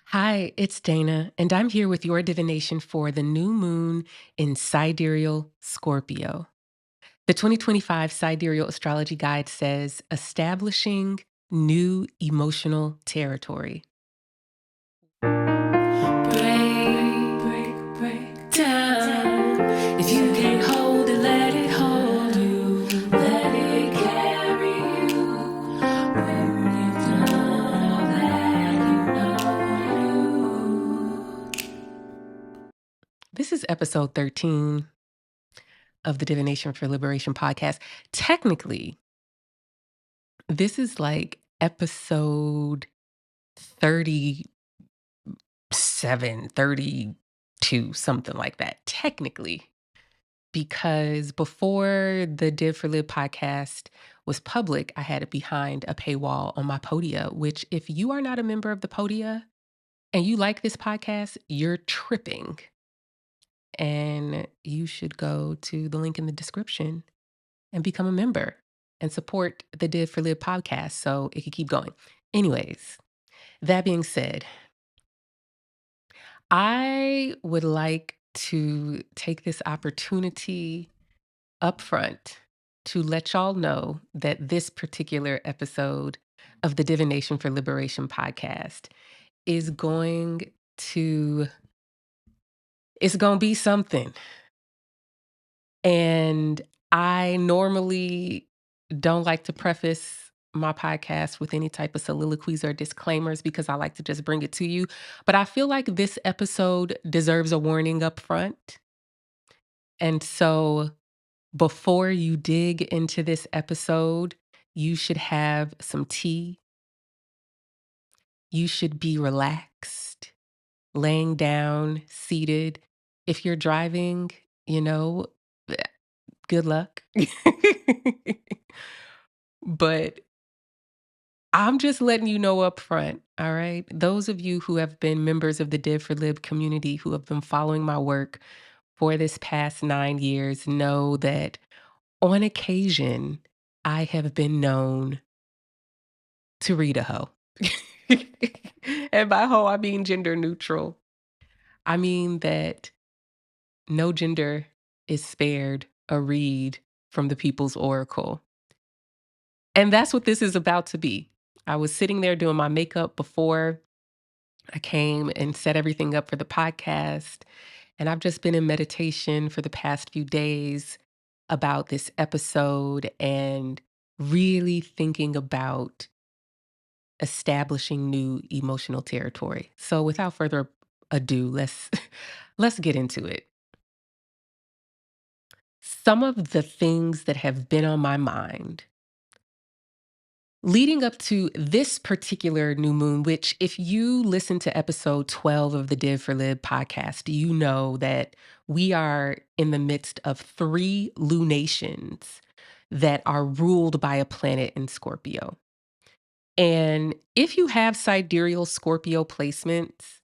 Hi, it's Dayna, and I'm here with your divination for the new moon in Sidereal Scorpio. The 2025 Sidereal Astrology Guide says establishing new emotional territory. Break down. If you can't hold it, let it hold you. Let it carry you. When you've done all that you. This is episode 13 of the Divination for Liberation podcast. Technically, this is like episode 37, 32, something like that. Technically, because before the Div for Lib podcast was public, I had it behind a paywall on my Podia, which if you are not a member of the Podia and you like this podcast, you're tripping. And you should go to the link in the description and become a member and support the Div for Lib podcast so it can keep going. Anyways, that being said, I would like to take this opportunity upfront to let y'all know that this particular episode of the Divination for Liberation podcast is going to it's going to be something. And I normally don't like to preface my podcast with any type of soliloquies or disclaimers because I like to just bring it to you. But I feel like this episode deserves a warning up front. And so before you dig into this episode, you should have some tea. You should be relaxed, laying down, seated. If you're driving, you know, good luck. But I'm just letting you know up front, all right? Those of you who have been members of the Div for Lib community who have been following my work for this past 9 years know that on occasion, I have been known to read a hoe. And by hoe, I mean gender neutral. I mean that no gender is spared a read from the People's Oracle. And that's what this is about to be. I was sitting there doing my makeup before I came and set everything up for the podcast. And I've just been in meditation for the past few days about this episode and really thinking about establishing new emotional territory. So without further ado, let's get into it. Some of the things that have been on my mind leading up to this particular new moon, which if you listen to episode 12 of the Div for Lib podcast, you know that we are in the midst of three lunations that are ruled by a planet in Scorpio. And if you have sidereal Scorpio placements,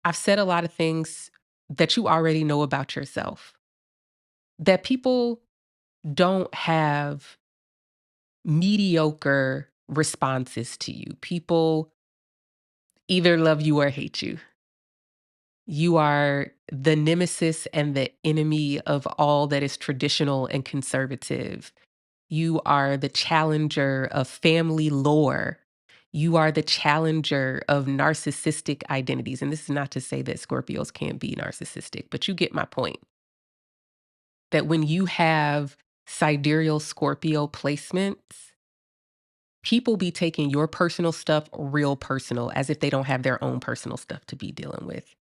I've said a lot of things that you already know about yourself, that people don't have mediocre responses to you. People either love you or hate you. You are the nemesis and the enemy of all that is traditional and conservative. You are the challenger of family lore. You are the challenger of narcissistic identities. And this is not to say that Scorpios can't be narcissistic, but you get my point. That when you have sidereal Scorpio placements, people be taking your personal stuff real personal as if they don't have their own personal stuff to be dealing with.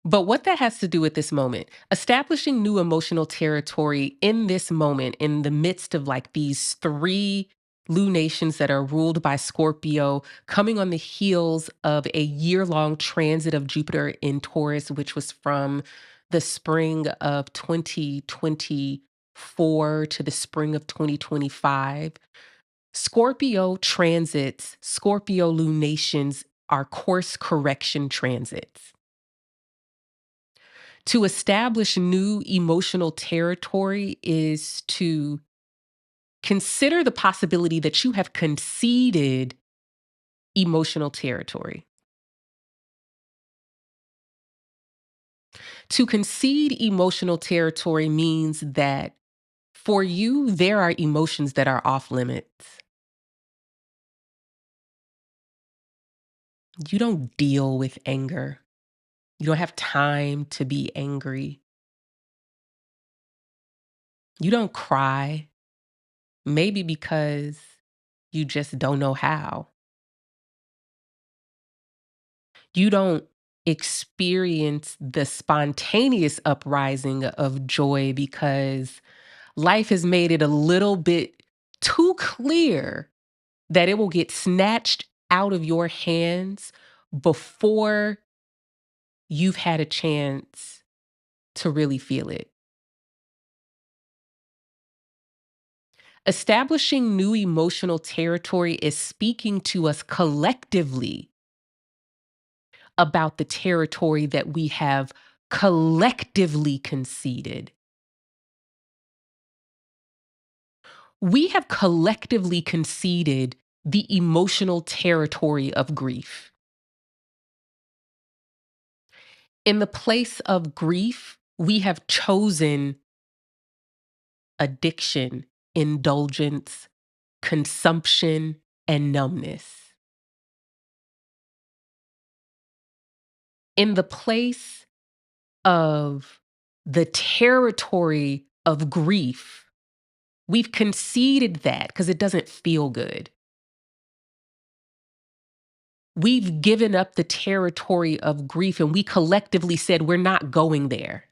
But what that has to do with this moment, establishing new emotional territory in this moment, in the midst of like these three lunations that are ruled by Scorpio, coming on the heels of a year-long transit of Jupiter in Taurus, which was from the spring of 2024 to the spring of 2025. Scorpio transits, Scorpio lunations are course correction transits. To establish new emotional territory is to consider the possibility that you have conceded emotional territory. To concede emotional territory means that for you, there are emotions that are off limits. You don't deal with anger. You don't have time to be angry. You don't cry, maybe because you just don't know how. You don't experience the spontaneous uprising of joy because life has made it a little bit too clear that it will get snatched out of your hands before you've had a chance to really feel it. Establishing new emotional territory is speaking to us collectively about the territory that we have collectively conceded. We have collectively conceded the emotional territory of grief. In the place of grief, we have chosen addiction, indulgence, consumption, and numbness. In the place of the territory of grief, we've conceded that because it doesn't feel good. We've given up the territory of grief and we collectively said we're not going there.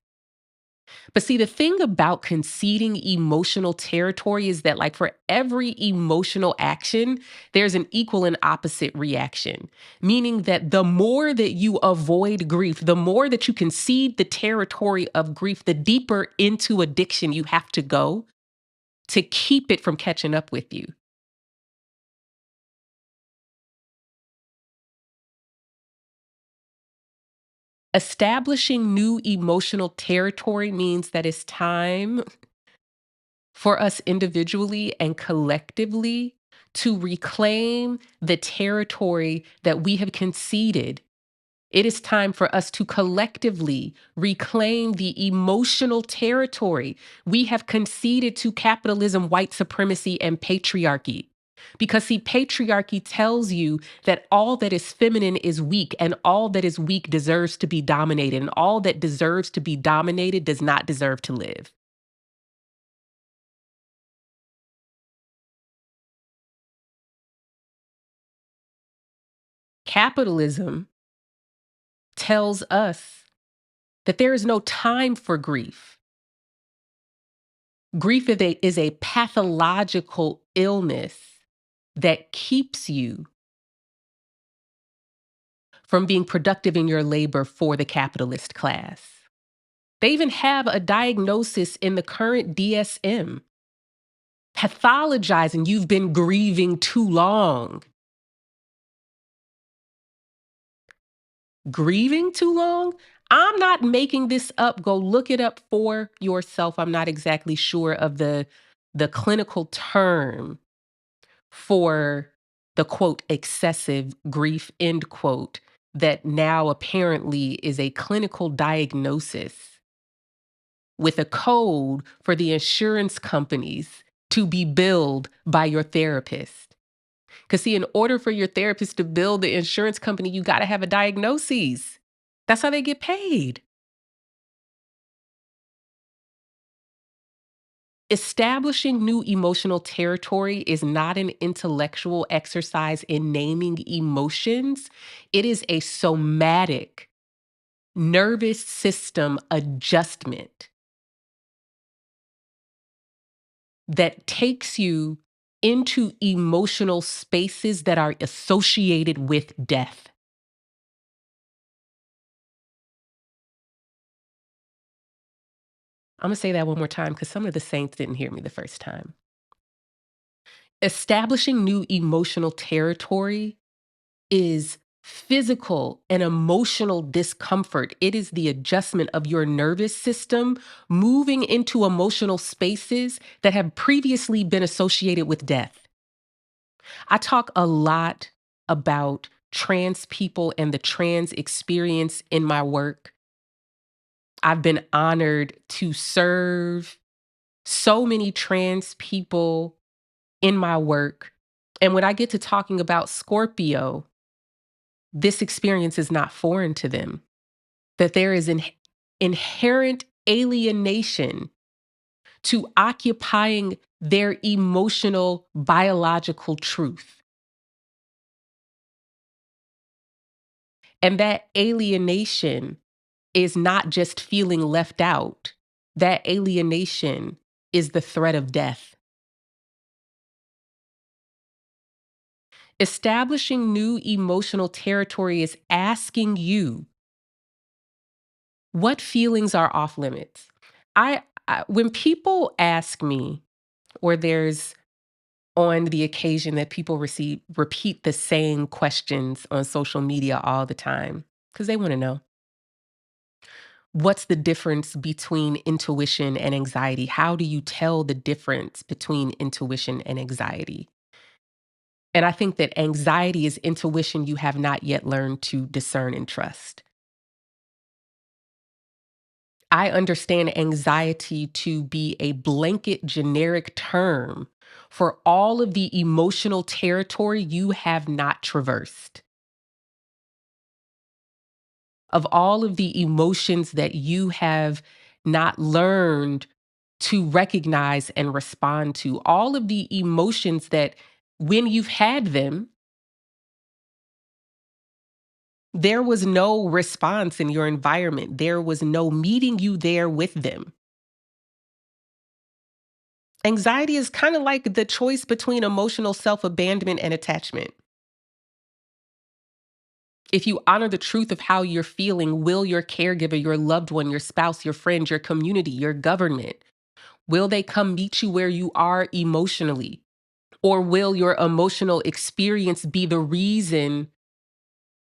But see, the thing about conceding emotional territory is that, like, for every emotional action, there's an equal and opposite reaction. Meaning that the more that you avoid grief, the more that you concede the territory of grief, the deeper into addiction you have to go to keep it from catching up with you. Establishing new emotional territory means that it's time for us individually and collectively to reclaim the territory that we have conceded. It is time for us to collectively reclaim the emotional territory we have conceded to capitalism, white supremacy, and patriarchy. Because, see, patriarchy tells you that all that is feminine is weak, and all that is weak deserves to be dominated, and all that deserves to be dominated does not deserve to live. Capitalism tells us that there is no time for grief. Grief is a pathological illness that keeps you from being productive in your labor for the capitalist class. They even have a diagnosis in the current DSM, pathologizing you've been grieving too long. Grieving too long? I'm not making this up. Go look it up for yourself. I'm not exactly sure of the clinical term for the quote excessive grief end quote that now apparently is a clinical diagnosis with a code for the insurance companies to be billed by your therapist. Because, see, in order for your therapist to bill the insurance company, you got to have a diagnosis. That's how they get paid. Establishing new emotional territory is not an intellectual exercise in naming emotions. It is a somatic nervous system adjustment that takes you into emotional spaces that are associated with death. I'm going to say that one more time because some of the saints didn't hear me the first time. Establishing new emotional territory is physical and emotional discomfort. It is the adjustment of your nervous system moving into emotional spaces that have previously been associated with death. I talk a lot about trans people and the trans experience in my work. I've been honored to serve so many trans people in my work. And when I get to talking about Scorpio, this experience is not foreign to them, that there is an inherent alienation to occupying their emotional, biological truth. And that alienation is not just feeling left out, that alienation is the threat of death. Establishing new emotional territory is asking you, what feelings are off limits? When people ask me, or there's on the occasion that people repeat the same questions on social media all the time because they want to know, what's the difference between intuition and anxiety? How do you tell the difference between intuition and anxiety? And I think that anxiety is intuition you have not yet learned to discern and trust. I understand anxiety to be a blanket generic term for all of the emotional territory you have not traversed, of all of the emotions that you have not learned to recognize and respond to, all of the emotions that when you've had them, there was no response in your environment. There was no meeting you there with them. Anxiety is kind of like the choice between emotional self abandonment and attachment. If you honor the truth of how you're feeling, will your caregiver, your loved one, your spouse, your friend, your community, your government, will they come meet you where you are emotionally? Or will your emotional experience be the reason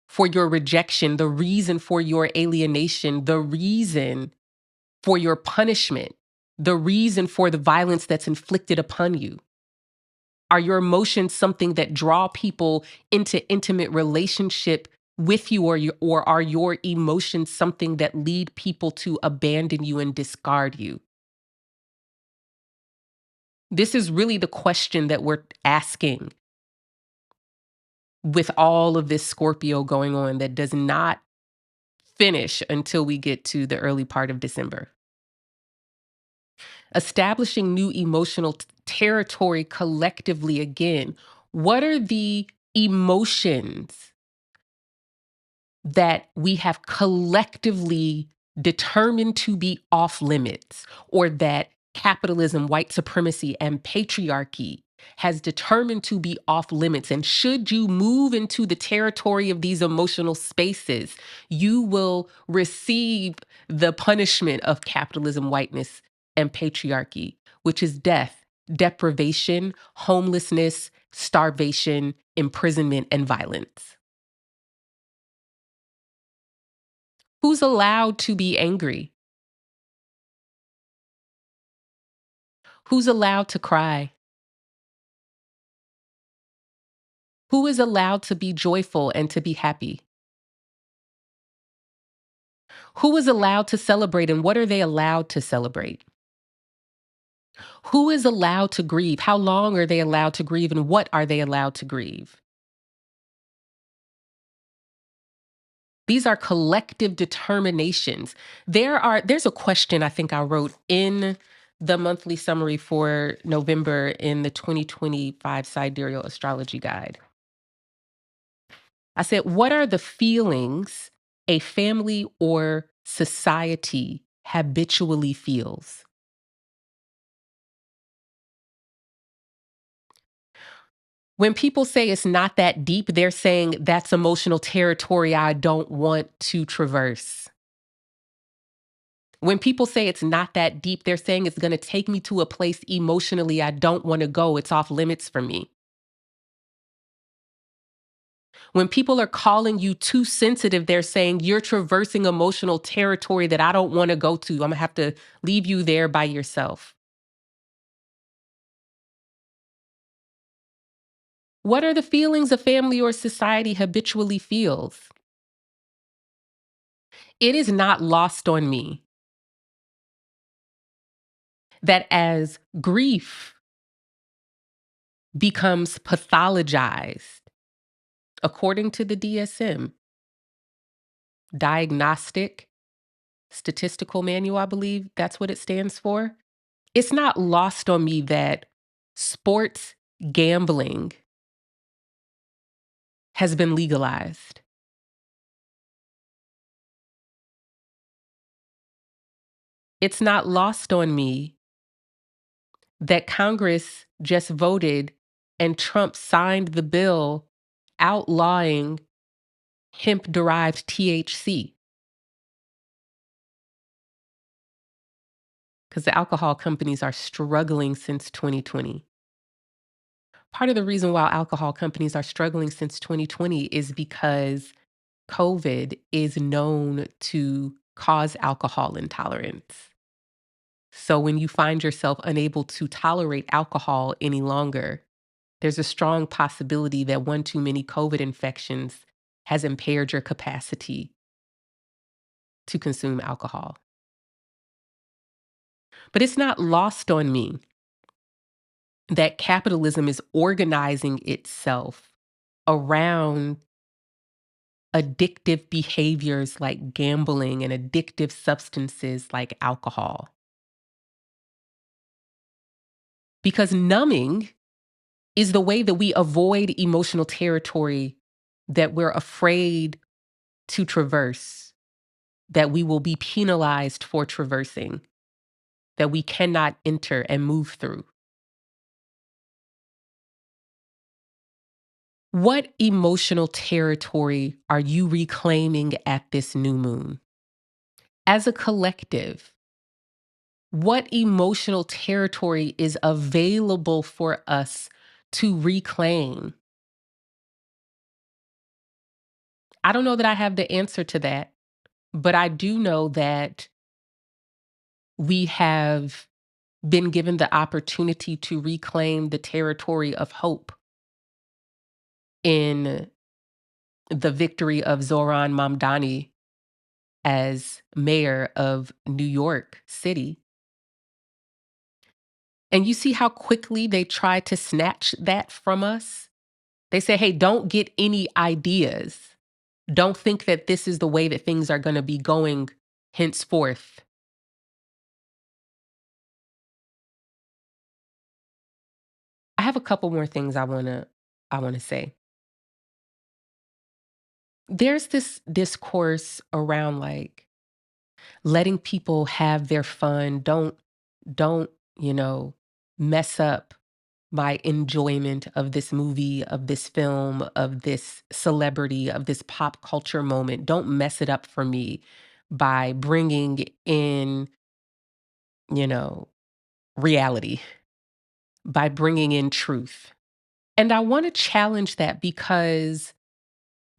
for your rejection, the reason for your alienation, the reason for your punishment, the reason for the violence that's inflicted upon you? Are your emotions something that draw people into intimate relationship with you, or are your emotions something that lead people to abandon you and discard you? This is really the question that we're asking with all of this Scorpio going on that does not finish until we get to the early part of December. Establishing new emotional territory collectively again. What are the emotions that we have collectively determined to be off limits, or that capitalism, white supremacy, and patriarchy has determined to be off limits? And should you move into the territory of these emotional spaces, you will receive the punishment of capitalism, whiteness, and patriarchy, which is death, deprivation, homelessness, starvation, imprisonment, and violence. Who's allowed to be angry? Who's allowed to cry? Who is allowed to be joyful and to be happy? Who is allowed to celebrate, and what are they allowed to celebrate? Who is allowed to grieve? How long are they allowed to grieve, and what are they allowed to grieve? These are collective determinations. There's a question I think I wrote in the monthly summary for November in the 2025 Sidereal Astrology Guide. I said, what are the feelings a family or society habitually feels? When people say it's not that deep, they're saying that's emotional territory I don't want to traverse. When people say it's not that deep, they're saying it's going to take me to a place emotionally I don't want to go. It's off limits for me. When people are calling you too sensitive, they're saying you're traversing emotional territory that I don't want to go to. I'm going to have to leave you there by yourself. What are the feelings a family or society habitually feels? It is not lost on me That as grief becomes pathologized, according to the DSM, Diagnostic Statistical Manual, I believe that's what it stands for. It's not lost on me that sports gambling has been legalized. It's not lost on me that Congress just voted and Trump signed the bill outlawing hemp derived THC because the alcohol companies are struggling since 2020. Part of the reason why alcohol companies are struggling since 2020 is because COVID is known to cause alcohol intolerance. So when you find yourself unable to tolerate alcohol any longer, there's a strong possibility that one too many COVID infections has impaired your capacity to consume alcohol. But it's not lost on me that capitalism is organizing itself around addictive behaviors like gambling and addictive substances like alcohol. Because numbing is the way that we avoid emotional territory that we're afraid to traverse, that we will be penalized for traversing, that we cannot enter and move through. What emotional territory are you reclaiming at this new moon? As a collective, what emotional territory is available for us to reclaim? I don't know that I have the answer to that, but I do know that we have been given the opportunity to reclaim the territory of hope in the victory of Zohran Mamdani as mayor of New York City. And you see how quickly they try to snatch that from us? They say, hey, don't get any ideas. Don't think that this is the way that things are going to be going henceforth. I have a couple more things I want to say. There's this discourse around like letting people have their fun. Don't, you know, mess up my enjoyment of this movie, of this film, of this celebrity, of this pop culture moment. Don't mess it up for me by bringing in, you know, reality, by bringing in truth. And I want to challenge that because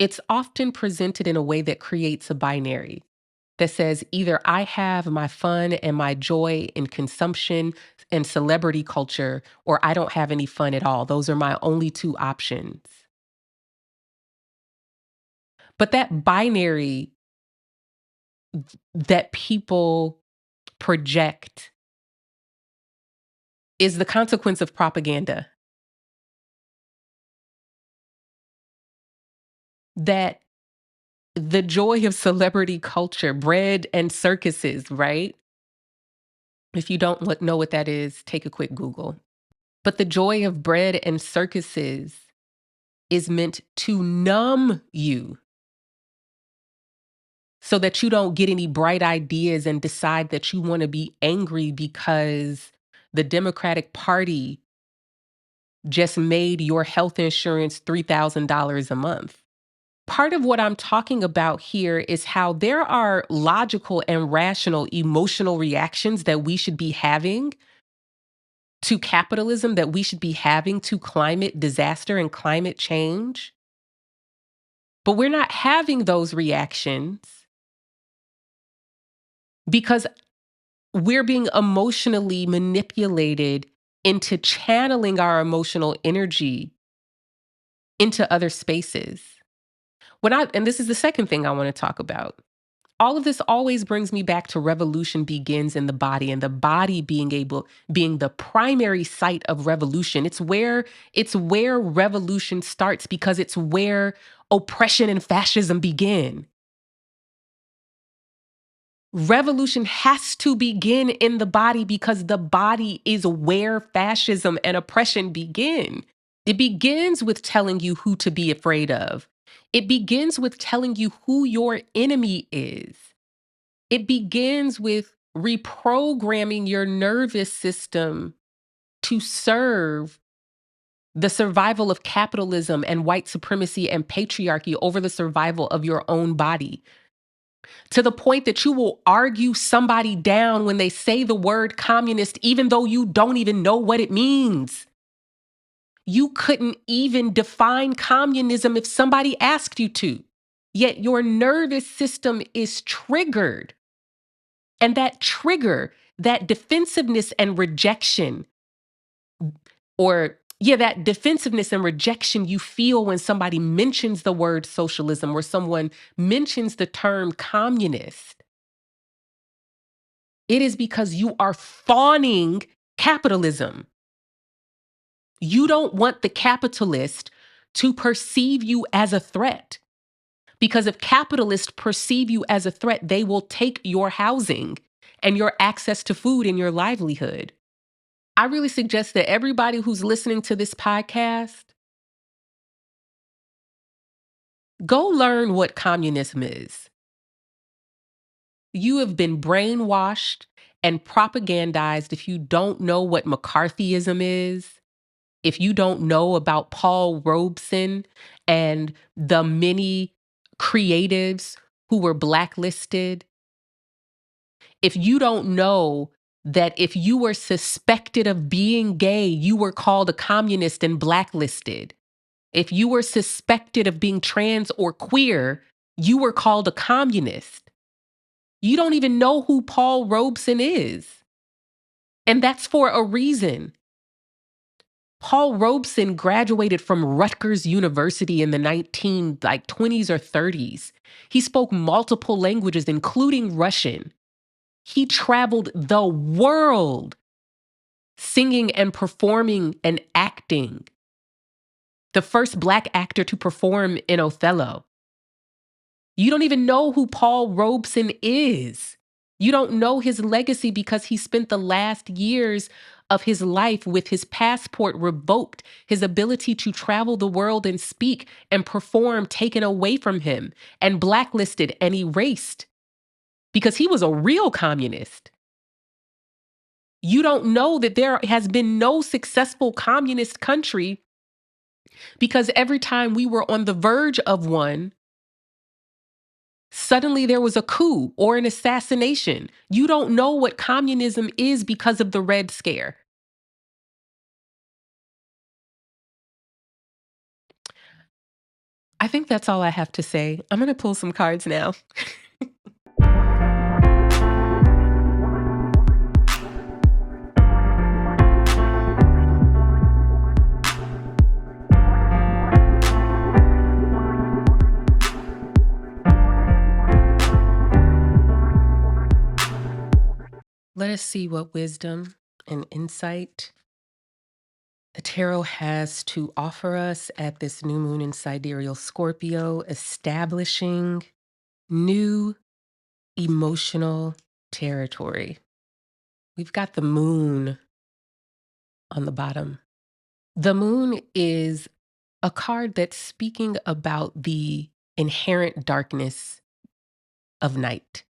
it's often presented in a way that creates a binary that says either I have my fun and my joy in consumption and celebrity culture, or I don't have any fun at all. Those are my only two options. But that binary that people project is the consequence of propaganda. That the joy of celebrity culture, bread and circuses, right? If you don't know what that is, take a quick Google. But the joy of bread and circuses is meant to numb you so that you don't get any bright ideas and decide that you want to be angry because the Democratic Party just made your health insurance $3,000 a month. Part of what I'm talking about here is how there are logical and rational emotional reactions that we should be having to capitalism, that we should be having to climate disaster and climate change. But we're not having those reactions because we're being emotionally manipulated into channeling our emotional energy into other spaces. And this is the second thing I want to talk about. all of this always brings me back to revolution begins in the body, and the body being the primary site of revolution. It's where revolution starts, because it's where oppression and fascism begin. Revolution has to begin in the body, because the body is where fascism and oppression begin. It begins with telling you who to be afraid of. It begins with telling you who your enemy is. It begins with reprogramming your nervous system to serve the survival of capitalism and white supremacy and patriarchy over the survival of your own body. To the point that you will argue somebody down when they say the word communist, even though you don't even know what it means. You couldn't even define communism if somebody asked you to. Yet your nervous system is triggered. And that trigger, that defensiveness and rejection, that defensiveness and rejection you feel when somebody mentions the word socialism or someone mentions the term communist, it is because you are fawning capitalism. You don't want the capitalist to perceive you as a threat. Because if capitalists perceive you as a threat, they will take your housing and your access to food and your livelihood. I really suggest that everybody who's listening to this podcast go learn what communism is. You have been brainwashed and propagandized if you don't know what McCarthyism is, if you don't know about Paul Robeson and the many creatives who were blacklisted, if you don't know that if you were suspected of being gay, you were called a communist and blacklisted. If you were suspected of being trans or queer, you were called a communist. You don't even know who Paul Robeson is. And that's for a reason. Paul Robeson graduated from Rutgers University in the 20s or 30s. He spoke multiple languages, including Russian. He traveled the world singing and performing and acting. The first Black actor to perform in Othello. You don't even know who Paul Robeson is. You don't know his legacy because he spent the last years of his life with his passport revoked, his ability to travel the world and speak and perform taken away from him, and blacklisted and erased because he was a real communist. You don't know that there has been no successful communist country because every time we were on the verge of one, suddenly there was a coup or an assassination. You don't know what communism is because of the Red Scare. I think that's all I have to say. I'm going to pull some cards now. Let us see what wisdom and insight the tarot has to offer us at this new moon in Sidereal Scorpio, establishing new emotional territory. We've got the moon on the bottom. The moon is a card that's speaking about the inherent darkness of night.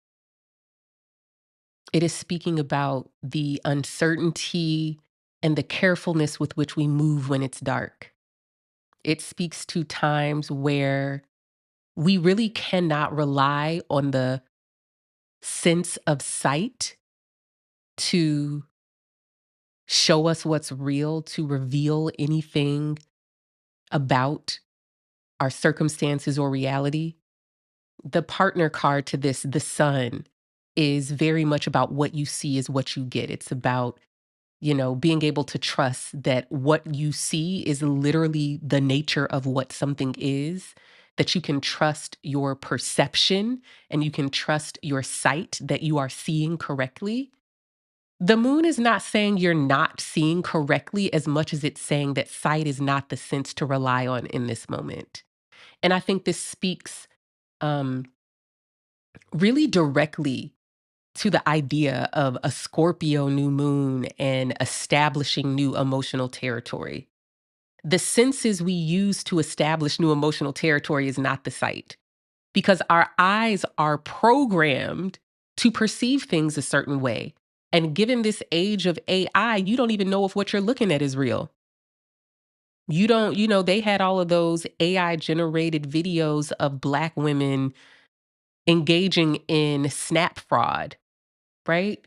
It is speaking about the uncertainty and the carefulness with which we move when it's dark. It speaks to times where we really cannot rely on the sense of sight to show us what's real, to reveal anything about our circumstances or reality. The partner card to this, the sun, is very much about what you see is what you get. It's about, being able to trust that what you see is literally the nature of what something is, that you can trust your perception and you can trust your sight that you are seeing correctly. The moon is not saying you're not seeing correctly as much as it's saying that sight is not the sense to rely on in this moment. And I think this speaks um, really directly to the idea of a Scorpio new moon and establishing new emotional territory. The senses we use to establish new emotional territory is not the sight because our eyes are programmed to perceive things a certain way. And given this age of AI, you don't even know if what you're looking at is real. You don't, they had all of those AI generated videos of Black women engaging in snap fraud, right?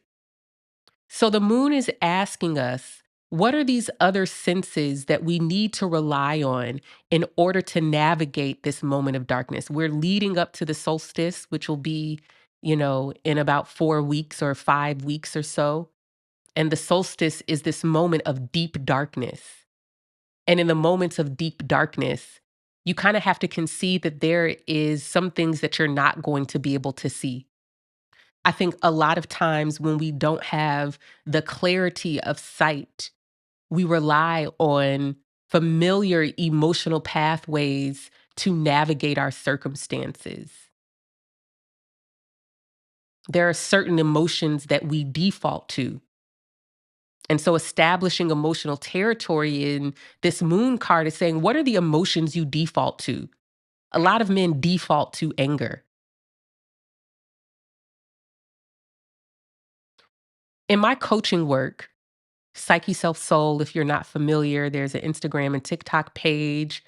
So the moon is asking us, what are these other senses that we need to rely on in order to navigate this moment of darkness? We're leading up to the solstice, which will be, in about 4 weeks or 5 weeks or so. And the solstice is this moment of deep darkness. And in the moments of deep darkness, you kind of have to concede that there is some things that you're not going to be able to see. I think a lot of times when we don't have the clarity of sight, we rely on familiar emotional pathways to navigate our circumstances. There are certain emotions that we default to. And so establishing emotional territory in this moon card is saying, what are the emotions you default to? A lot of men default to anger. In my coaching work, Psyche Self Soul, if you're not familiar, there's an Instagram and TikTok page,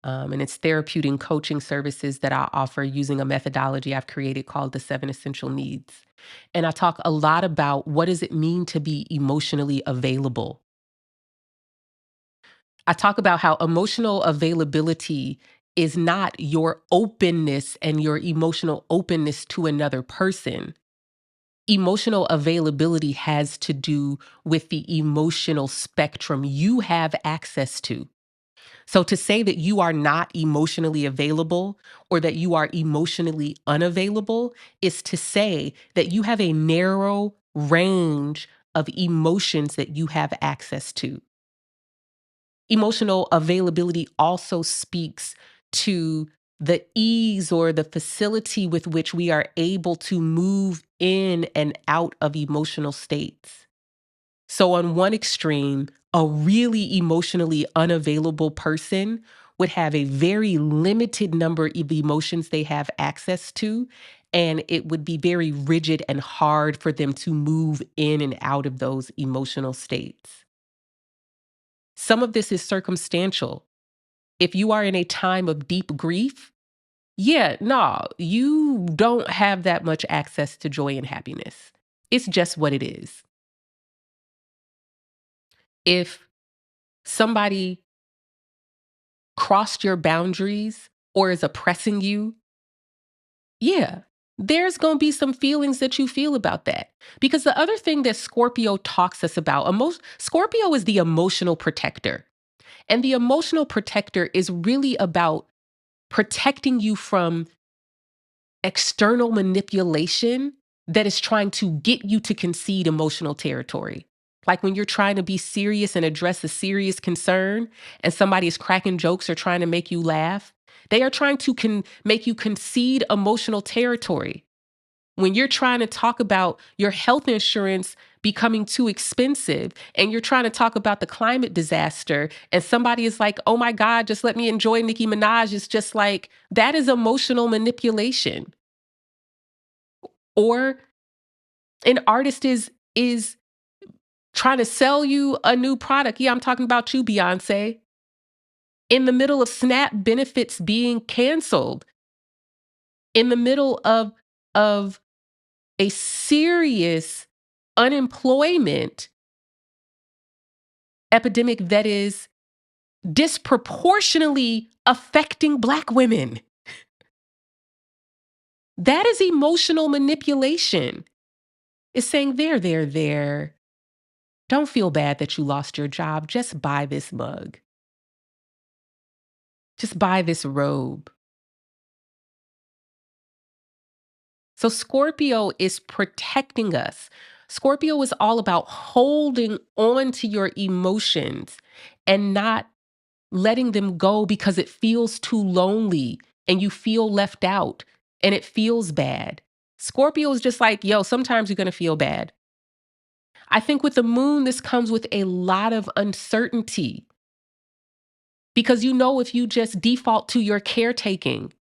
and it's therapeutic coaching services that I offer using a methodology I've created called the 7 Essential Needs. And I talk a lot about what does it mean to be emotionally available. I talk about how emotional availability is not your openness and your emotional openness to another person. Emotional availability has to do with the emotional spectrum you have access to. So to say that you are not emotionally available or that you are emotionally unavailable is to say that you have a narrow range of emotions that you have access to. Emotional availability also speaks to the ease or the facility with which we are able to move in and out of emotional states. So, on one extreme, a really emotionally unavailable person would have a very limited number of emotions they have access to, and it would be very rigid and hard for them to move in and out of those emotional states. Some of this is circumstantial. If you are in a time of deep grief, yeah, no, you don't have that much access to joy and happiness. It's just what it is. If somebody crossed your boundaries or is oppressing you, yeah, there's going to be some feelings that you feel about that. Because the other thing that Scorpio talks us about, Scorpio is the emotional protector. And the emotional protector is really about protecting you from external manipulation that is trying to get you to concede emotional territory. Like when you're trying to be serious and address a serious concern and somebody is cracking jokes or trying to make you laugh, they are trying to make you concede emotional territory. When you're trying to talk about your health insurance becoming too expensive and you're trying to talk about the climate disaster and somebody is like, oh my God, just let me enjoy Nicki Minaj. It's just like, that is emotional manipulation. Or an artist is trying to sell you a new product. Yeah, I'm talking about you, Beyonce. In the middle of SNAP benefits being canceled, in the middle of a serious unemployment epidemic that is disproportionately affecting Black women. That is emotional manipulation. It's saying, there. Don't feel bad that you lost your job. Just buy this mug. Just buy this robe. So Scorpio is protecting us. Scorpio is all about holding on to your emotions and not letting them go because it feels too lonely and you feel left out and it feels bad. Scorpio is just like, yo, sometimes you're going to feel bad. I think with the moon, this comes with a lot of uncertainty because if you just default to your caretaking,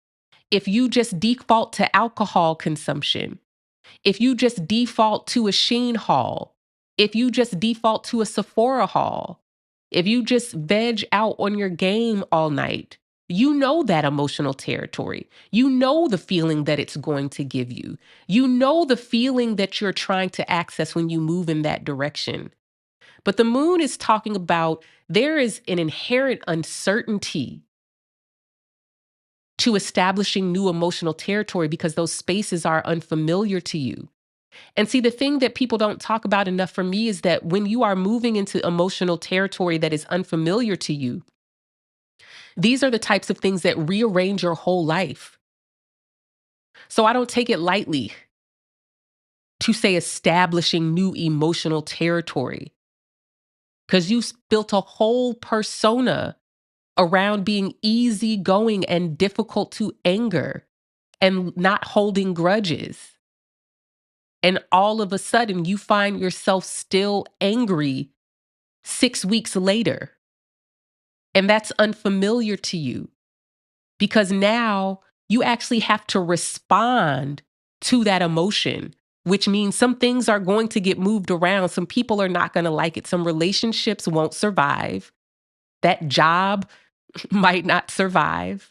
if you just default to alcohol consumption, if you just default to a Sheen haul, if you just default to a Sephora haul, if you just veg out on your game all night, you know that emotional territory. You know the feeling that it's going to give you. You know the feeling that you're trying to access when you move in that direction. But the moon is talking about there is an inherent uncertainty to establishing new emotional territory because those spaces are unfamiliar to you. And see, the thing that people don't talk about enough for me is that when you are moving into emotional territory that is unfamiliar to you, these are the types of things that rearrange your whole life. So I don't take it lightly to say establishing new emotional territory because you've built a whole persona around being easygoing and difficult to anger and not holding grudges. And all of a sudden, you find yourself still angry 6 weeks later. And that's unfamiliar to you because now you actually have to respond to that emotion, which means some things are going to get moved around. Some people are not going to like it. Some relationships won't survive. That job might not survive.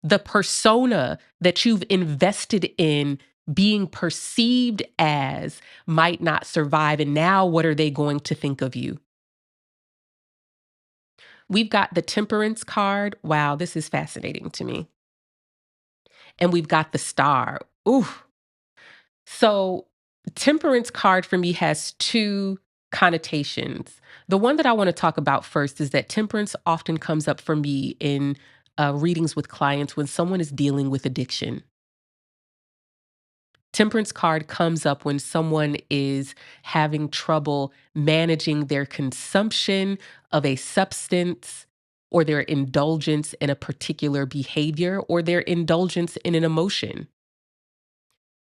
The persona that you've invested in being perceived as might not survive. And now what are they going to think of you? We've got the temperance card. Wow, this is fascinating to me. And we've got the star. Ooh. So, temperance card for me has two connotations. The one that I want to talk about first is that temperance often comes up for me in readings with clients when someone is dealing with addiction. Temperance card comes up when someone is having trouble managing their consumption of a substance or their indulgence in a particular behavior or their indulgence in an emotion.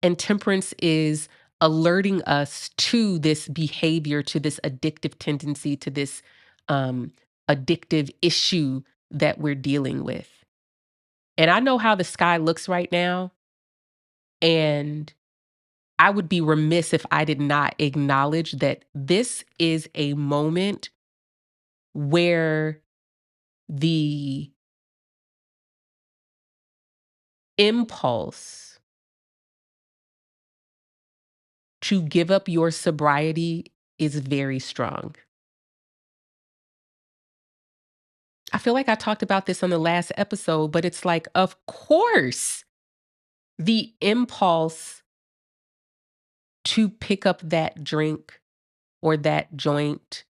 And temperance is alerting us to this behavior, to this addictive tendency, to this um, addictive issue that we're dealing with. And I know how the sky looks right now. And I would be remiss if I did not acknowledge that this is a moment where the impulse to give up your sobriety is very strong. I feel like I talked about this on the last episode, but it's like, of course, the impulse to pick up that drink or that joint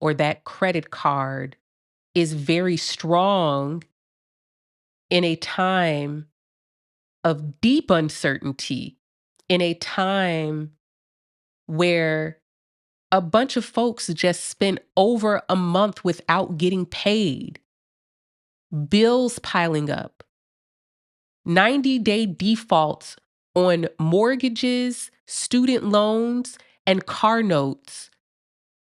or that credit card is very strong in a time of deep uncertainty, in a time where a bunch of folks just spent over a month without getting paid, bills piling up, 90-day defaults on mortgages, student loans, and car notes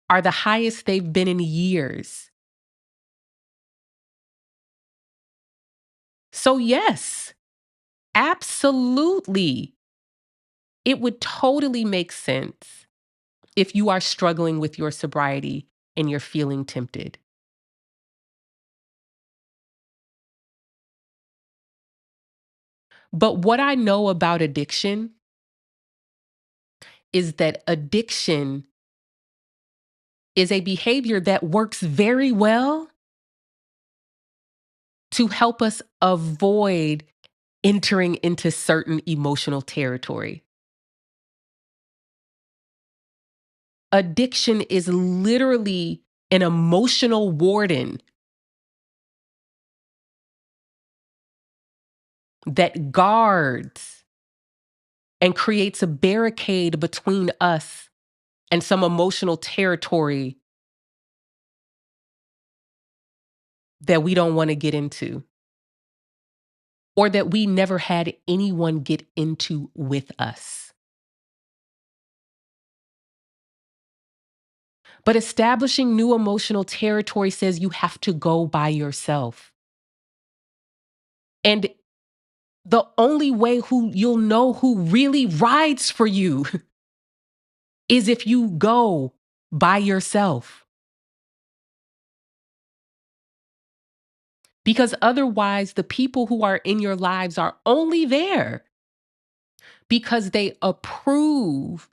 are the highest they've been in years. So, yes, absolutely, it would totally make sense if you are struggling with your sobriety and you're feeling tempted. But what I know about addiction is that addiction is a behavior that works very well to help us avoid entering into certain emotional territory. Addiction is literally an emotional warden that guards and creates a barricade between us and some emotional territory that we don't want to get into, or that we never had anyone get into with us. But establishing new emotional territory says you have to go by yourself. And the only way who you'll know who really rides for you is if you go by yourself. Because otherwise, the people who are in your lives are only there because they approve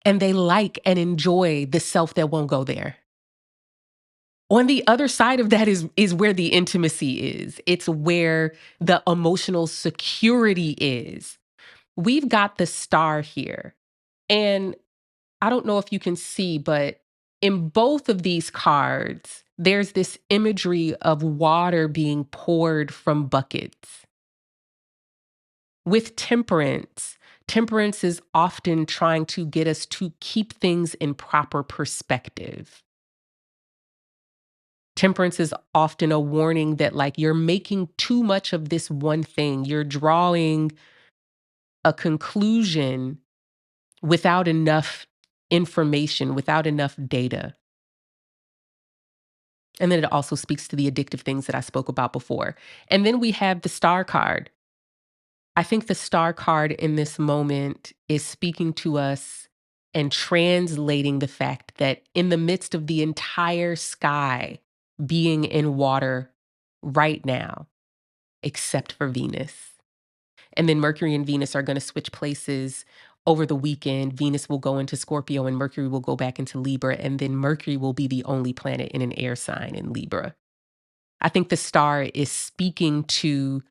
and they like and enjoy the self that won't go there. On the other side of that is where the intimacy is. It's where the emotional security is. We've got the star here. And I don't know if you can see, but in both of these cards, there's this imagery of water being poured from buckets. With temperance, temperance is often trying to get us to keep things in proper perspective. Temperance is often a warning that, like, you're making too much of this one thing. You're drawing a conclusion without enough information, without enough data. And then it also speaks to the addictive things that I spoke about before. And then we have the star card. I think the star card in this moment is speaking to us and translating the fact that in the midst of the entire sky being in water right now, except for Venus. And then Mercury and Venus are going to switch places over the weekend. Venus will go into Scorpio and Mercury will go back into Libra. And then Mercury will be the only planet in an air sign in Libra. I think the star is speaking to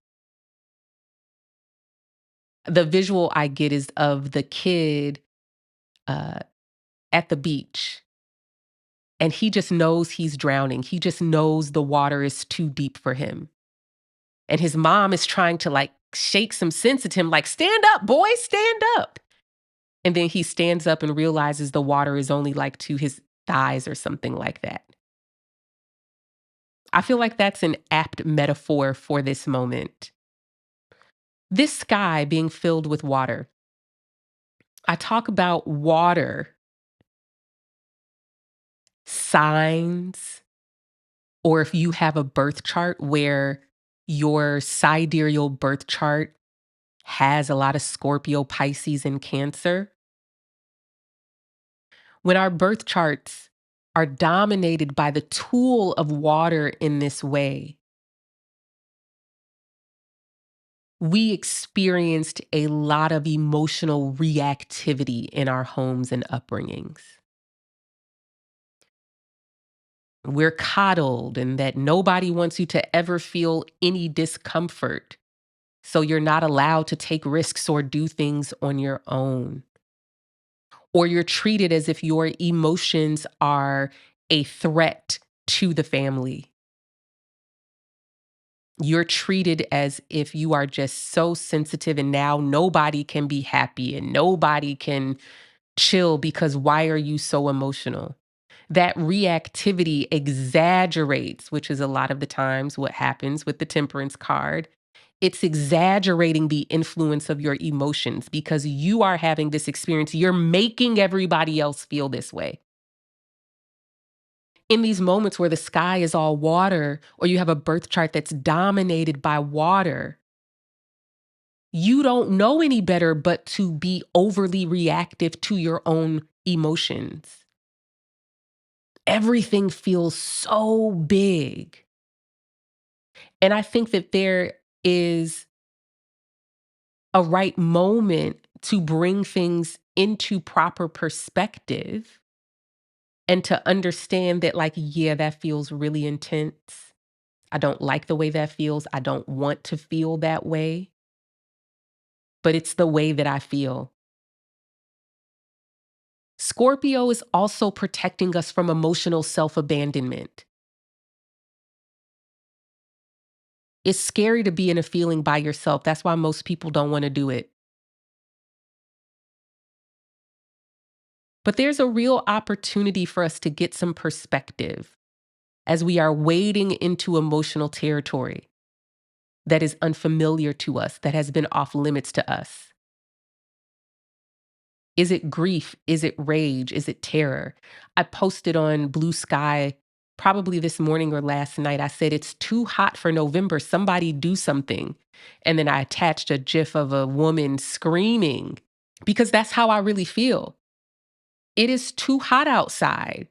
the visual I get is of the kid uh, at the beach. And he just knows he's drowning. He just knows the water is too deep for him. And his mom is trying to like shake some sense at him, like, stand up, boy, stand up. And then he stands up and realizes the water is only like to his thighs or something like that. I feel like that's an apt metaphor for this moment. This sky being filled with water. I talk about water, signs, or if you have a birth chart where your sidereal birth chart has a lot of Scorpio, Pisces, and Cancer. When our birth charts are dominated by the tool of water in this way, we experienced a lot of emotional reactivity in our homes and upbringings. We're coddled, and that nobody wants you to ever feel any discomfort. So you're not allowed to take risks or do things on your own. Or you're treated as if your emotions are a threat to the family. You're treated as if you are just so sensitive and now nobody can be happy and nobody can chill because why are you so emotional? That reactivity exaggerates, which is a lot of the times what happens with the temperance card. It's exaggerating the influence of your emotions because you are having this experience. You're making everybody else feel this way. In these moments where the sky is all water, or you have a birth chart that's dominated by water, you don't know any better but to be overly reactive to your own emotions. Everything feels so big. And I think that there is a right moment to bring things into proper perspective and to understand that, like, yeah, that feels really intense. I don't like the way that feels. I don't want to feel that way, but it's the way that I feel. Scorpio is also protecting us from emotional self abandonment. It's scary to be in a feeling by yourself. That's why most people don't want to do it. But there's a real opportunity for us to get some perspective as we are wading into emotional territory that is unfamiliar to us, that has been off limits to us. Is it grief? Is it rage? Is it terror? I posted on Blue Sky probably this morning or last night. I said, it's too hot for November. Somebody do something. And then I attached a gif of a woman screaming because that's how I really feel. It is too hot outside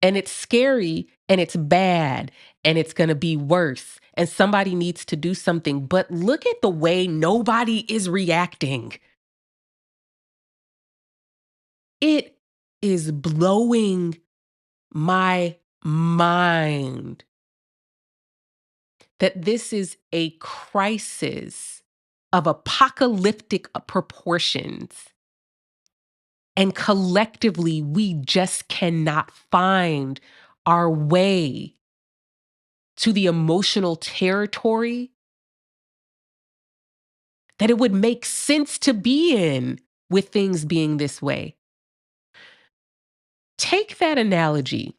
and it's scary and it's bad and it's going to be worse. And somebody needs to do something. But look at the way nobody is reacting. It is blowing my mind that this is a crisis of apocalyptic proportions. And collectively, we just cannot find our way to the emotional territory that it would make sense to be in with things being this way. Take that analogy.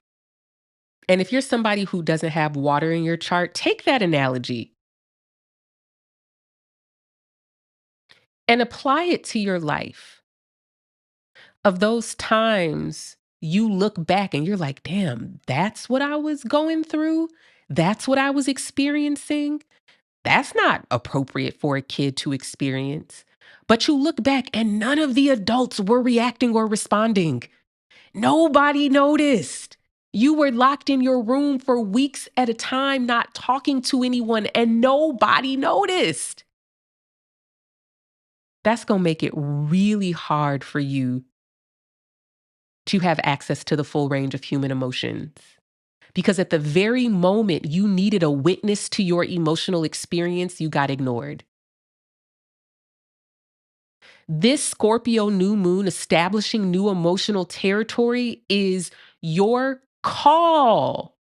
And if you're somebody who doesn't have water in your chart, take that analogy and apply it to your life. Of those times you look back and you're like, damn, that's what I was going through. That's what I was experiencing. That's not appropriate for a kid to experience. But you look back and none of the adults were reacting or responding. Nobody noticed. You were locked in your room for weeks at a time, not talking to anyone, and nobody noticed. That's going to make it really hard for you to have access to the full range of human emotions. Because at the very moment you needed a witness to your emotional experience, you got ignored. This Scorpio new moon establishing new emotional territory is your call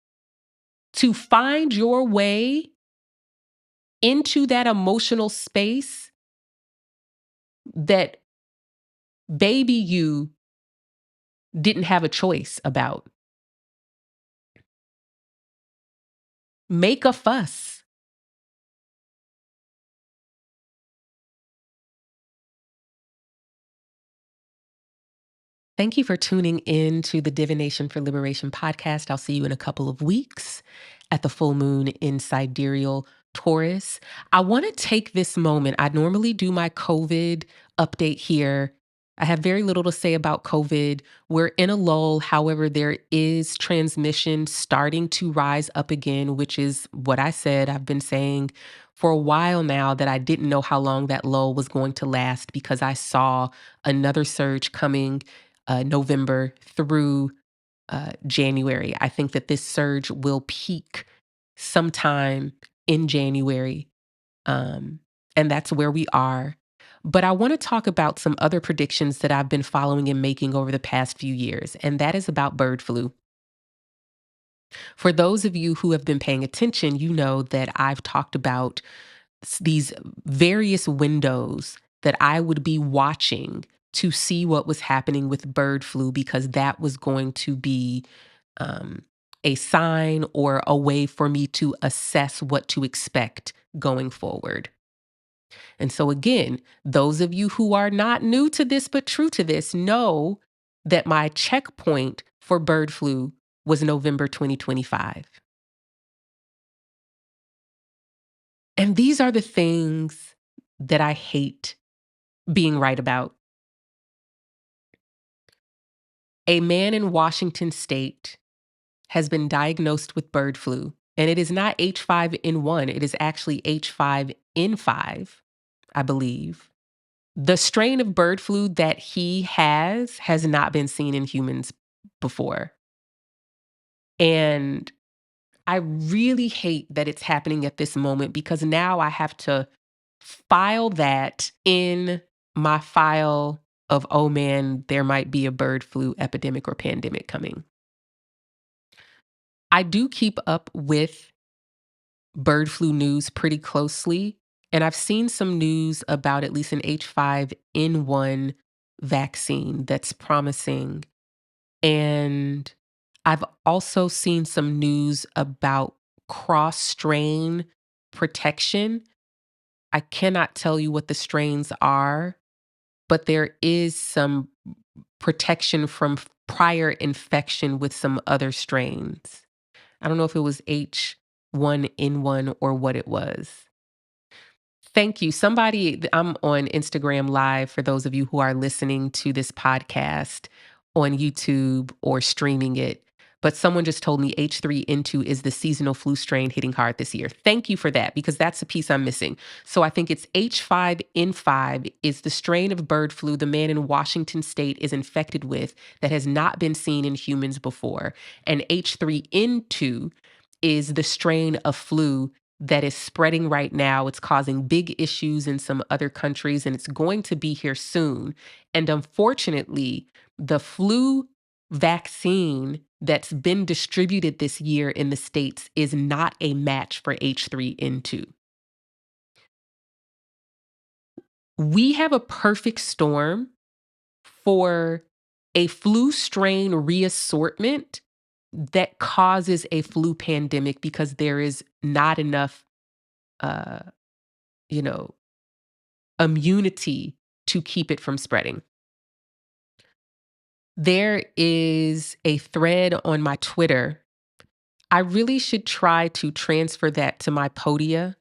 to find your way into that emotional space that baby you didn't have a choice about. Make a fuss. Thank you for tuning in to the Divination for Liberation podcast. I'll see you in a couple of weeks at the full moon in Sidereal Taurus. I want to take this moment. I normally do my COVID update here. I have very little to say about COVID. We're in a lull. However, there is transmission starting to rise up again, which is what I said. I've been saying for a while now that I didn't know how long that lull was going to last because I saw another surge coming November through January. I think that this surge will peak sometime in January. And that's where we are. But I want to talk about some other predictions that I've been following and making over the past few years, and that is about bird flu. For those of you who have been paying attention, you know that I've talked about these various windows that I would be watching to see what was happening with bird flu because that was going to be um, a sign or a way for me to assess what to expect going forward. And so, again, those of you who are not new to this but true to this know that my checkpoint for bird flu was November 2025. And these are the things that I hate being right about. A man in Washington state has been diagnosed with bird flu, and it is not H5N1, it is actually H5N5, I believe. The strain of bird flu that he has not been seen in humans before. And I really hate that it's happening at this moment because now I have to file that in my file of, oh man, there might be a bird flu epidemic or pandemic coming. I do keep up with bird flu news pretty closely, and I've seen some news about at least an H5N1 vaccine that's promising. And I've also seen some news about cross strain protection. I cannot tell you what the strains are, but there is some protection from prior infection with some other strains. I don't know if it was H1N1 or what it was. Thank you. I'm on Instagram Live for those of you who are listening to this podcast on YouTube or streaming it. But someone just told me H3N2 is the seasonal flu strain hitting hard this year. Thank you for that because that's a piece I'm missing. So I think it's H5N5 is the strain of bird flu the man in Washington state is infected with that has not been seen in humans before. And H3N2 is the strain of flu that is spreading right now. It's causing big issues in some other countries, and it's going to be here soon. And unfortunately, the flu vaccine that's been distributed this year in the States is not a match for H3N2. We have a perfect storm for a flu strain reassortment that causes a flu pandemic because there is not enough, uh, you know, immunity to keep it from spreading. There is a thread on my Twitter. I really should try to transfer that to my Podia.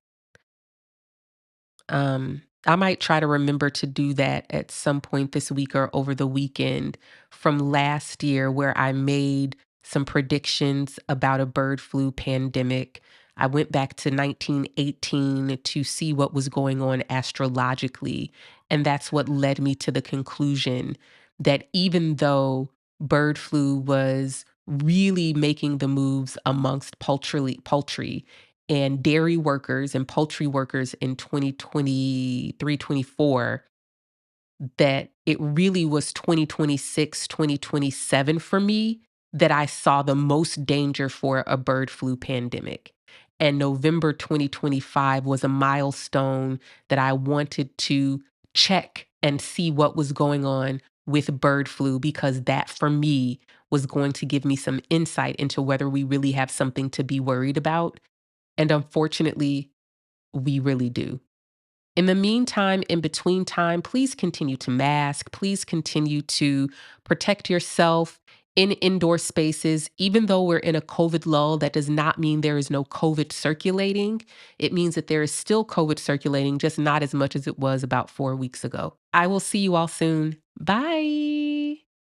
I might try to remember to do that at some point this week or over the weekend from last year, where I made some predictions about a bird flu pandemic. I went back to 1918 to see what was going on astrologically. And that's what led me to the conclusion that even though bird flu was really making the moves amongst poultry and dairy workers and poultry workers in 2023, 24, that it really was 2026, 2027 for me that I saw the most danger for a bird flu pandemic. And November 2025 was a milestone that I wanted to check and see what was going on with bird flu, because that for me was going to give me some insight into whether we really have something to be worried about. And unfortunately, we really do. In the meantime, in between time, please continue to mask. Please continue to protect yourself in indoor spaces. Even though we're in a COVID lull, that does not mean there is no COVID circulating. It means that there is still COVID circulating, just not as much as it was about 4 weeks ago. I will see you all soon. Bye.